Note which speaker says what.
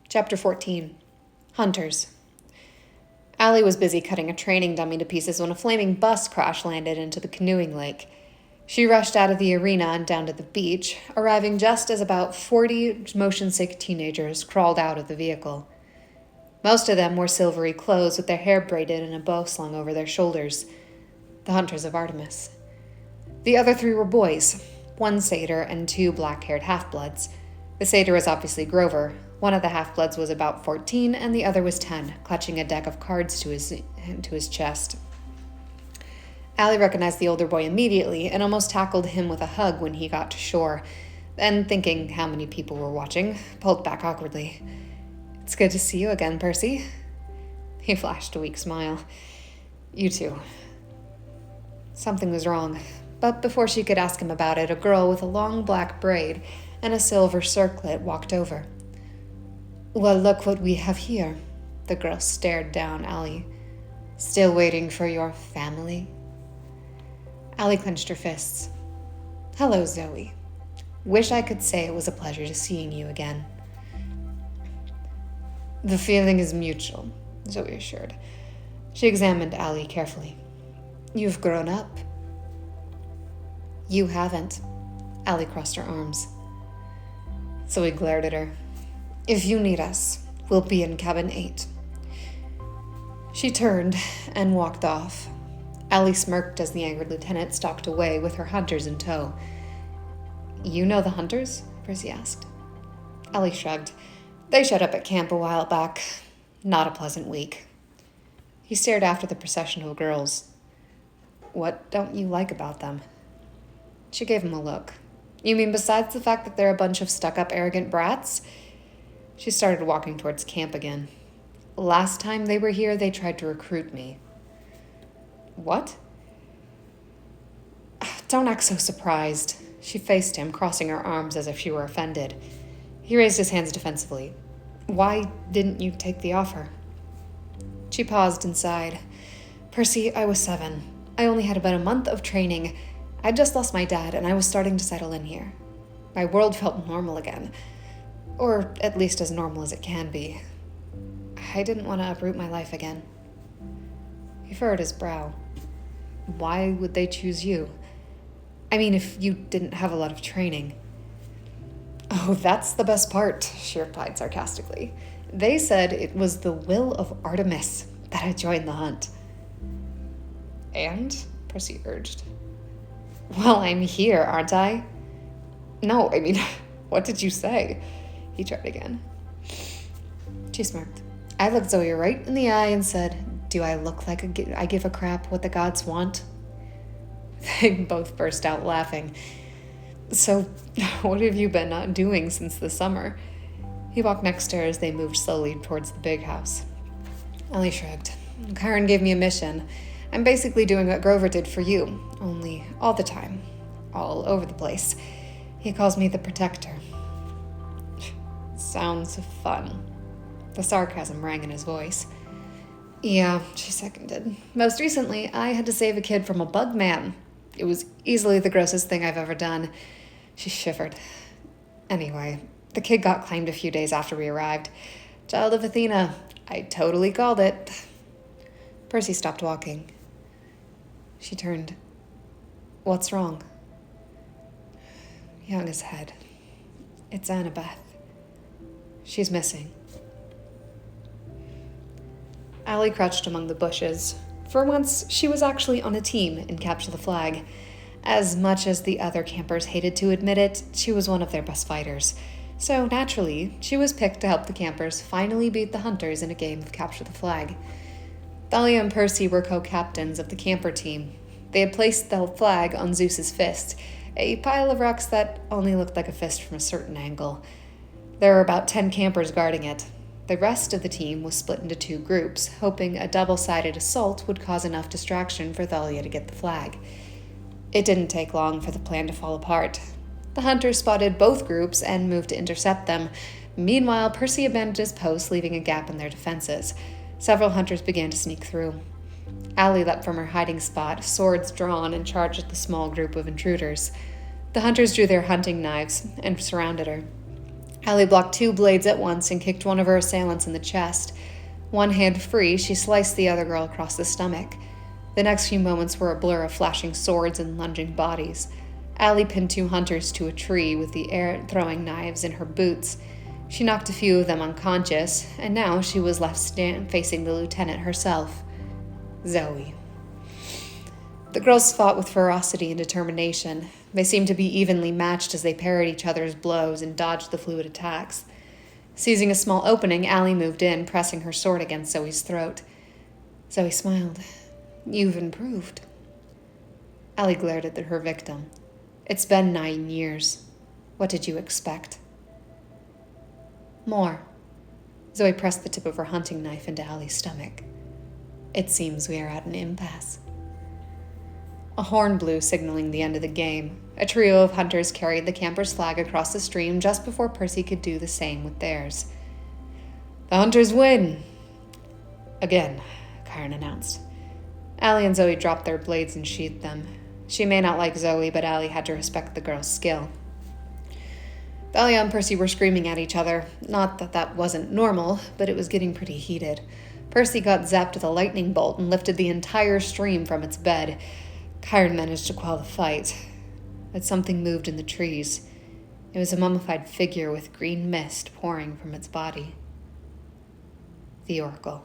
Speaker 1: Chapter 14. Hunters. Allie was busy cutting a training dummy to pieces when a flaming bus crash-landed into the canoeing lake. She rushed out of the arena and down to the beach, arriving just as about 40 motion-sick teenagers crawled out of the vehicle. Most of them wore silvery clothes with their hair braided and a bow slung over their shoulders. The hunters of Artemis. The other three were boys, one satyr and two black-haired half-bloods. The satyr was obviously Grover. One of the half-bloods was about 14, and the other was 10, clutching a deck of cards to his chest. Allie recognized the older boy immediately and almost tackled him with a hug when he got to shore. Then, thinking how many people were watching, pulled back awkwardly. "It's good to see you again, Percy." He flashed a weak smile. "You too." Something was wrong, but before she could ask him about it, a girl with a long black braid and a silver circlet walked over. "Well, look what we have here." The girl stared down Allie. "Still waiting for your family?" Allie clenched her fists. "Hello, Zoe. Wish I could say it was a pleasure to seeing you again." "The feeling is mutual," Zoe assured. She examined Allie carefully. "You've grown up." "You haven't." Allie crossed her arms. Zoe glared at her. "If you need us, we'll be in cabin 8. She turned and walked off. Allie smirked as the angered lieutenant stalked away with her hunters in tow. "You know the hunters?" Percy asked. Allie shrugged. "They showed up at camp a while back. Not a pleasant week." He stared after the procession of girls. "What don't you like about them?" She gave him a look. "You mean besides the fact that they're a bunch of stuck-up, arrogant brats?" She started walking towards camp again. "Last time they were here, they tried to recruit me." "What?" "Don't act so surprised." She faced him, crossing her arms as if she were offended. He raised his hands defensively. "Why didn't you take the offer?" She paused and sighed. "Percy, I was 7. I only had about a month of training. I'd just lost my dad, and I was starting to settle in here. My world felt normal again. Or at least as normal as it can be. I didn't want to uproot my life again." He furrowed his brow. "Why would they choose you? I mean, if you didn't have a lot of training." "Oh, that's the best part," she replied sarcastically. "They said it was the will of Artemis that I joined the hunt." "And?" Percy urged. "Well, I'm here, aren't I?" "No, I mean, what did you say?" He tried again. She smirked. "I looked Zoe right in the eye and said, 'Do I look like I give a crap what the gods want?'" They both burst out laughing. "So, what have you been not doing since the summer?" He walked next to her as they moved slowly towards the big house. Allie shrugged. "Karen gave me a mission. I'm basically doing what Grover did for you, only all the time, all over the place. He calls me the Protector." "Sounds fun." The sarcasm rang in his voice. "Yeah," she seconded. "Most recently, I had to save a kid from a bug man. It was easily the grossest thing I've ever done." She shivered. "Anyway, the kid got claimed a few days after we arrived. Child of Athena. I totally called it." Percy stopped walking. She turned. "What's wrong?" He hung his head. "It's Annabeth. She's missing." Allie crouched among the bushes. For once, she was actually on a team in Capture the Flag. As much as the other campers hated to admit it, she was one of their best fighters. So, naturally, she was picked to help the campers finally beat the hunters in a game of Capture the Flag. Thalia and Percy were co-captains of the camper team. They had placed the flag on Zeus's fist, a pile of rocks that only looked like a fist from a certain angle. There were about 10 campers guarding it. The rest of the team was split into 2 groups, hoping a double-sided assault would cause enough distraction for Thalia to get the flag. It didn't take long for the plan to fall apart. The hunters spotted both groups and moved to intercept them. Meanwhile, Percy abandoned his post, leaving a gap in their defenses. Several hunters began to sneak through. Allie leapt from her hiding spot, swords drawn, and charged at the small group of intruders. The hunters drew their hunting knives and surrounded her. Allie blocked 2 blades at once and kicked one of her assailants in the chest. One hand free, she sliced the other girl across the stomach. The next few moments were a blur of flashing swords and lunging bodies. Allie pinned 2 hunters to a tree with the air-throwing knives in her boots. She knocked a few of them unconscious, and now she was left facing the lieutenant herself, Zoe. The girls fought with ferocity and determination. They seemed to be evenly matched as they parried each other's blows and dodged the fluid attacks. Seizing a small opening, Allie moved in, pressing her sword against Zoe's throat. Zoe smiled. "You've improved." Allie glared at her victim. "It's been 9 years. What did you expect?" "More." Zoe pressed the tip of her hunting knife into Allie's stomach. "It seems we are at an impasse." A horn blew, signaling the end of the game. A trio of hunters carried the camper's flag across the stream just before Percy could do the same with theirs. "The hunters win!" "Again," Kyron announced. Allie and Zoe dropped their blades and sheathed them. She may not like Zoe, but Allie had to respect the girl's skill. Thalia and Percy were screaming at each other. Not that that wasn't normal, but it was getting pretty heated. Percy got zapped with a lightning bolt and lifted the entire stream from its bed. Kyron managed to quell the fight. But something moved in the trees. It was a mummified figure with green mist pouring from its body. The Oracle.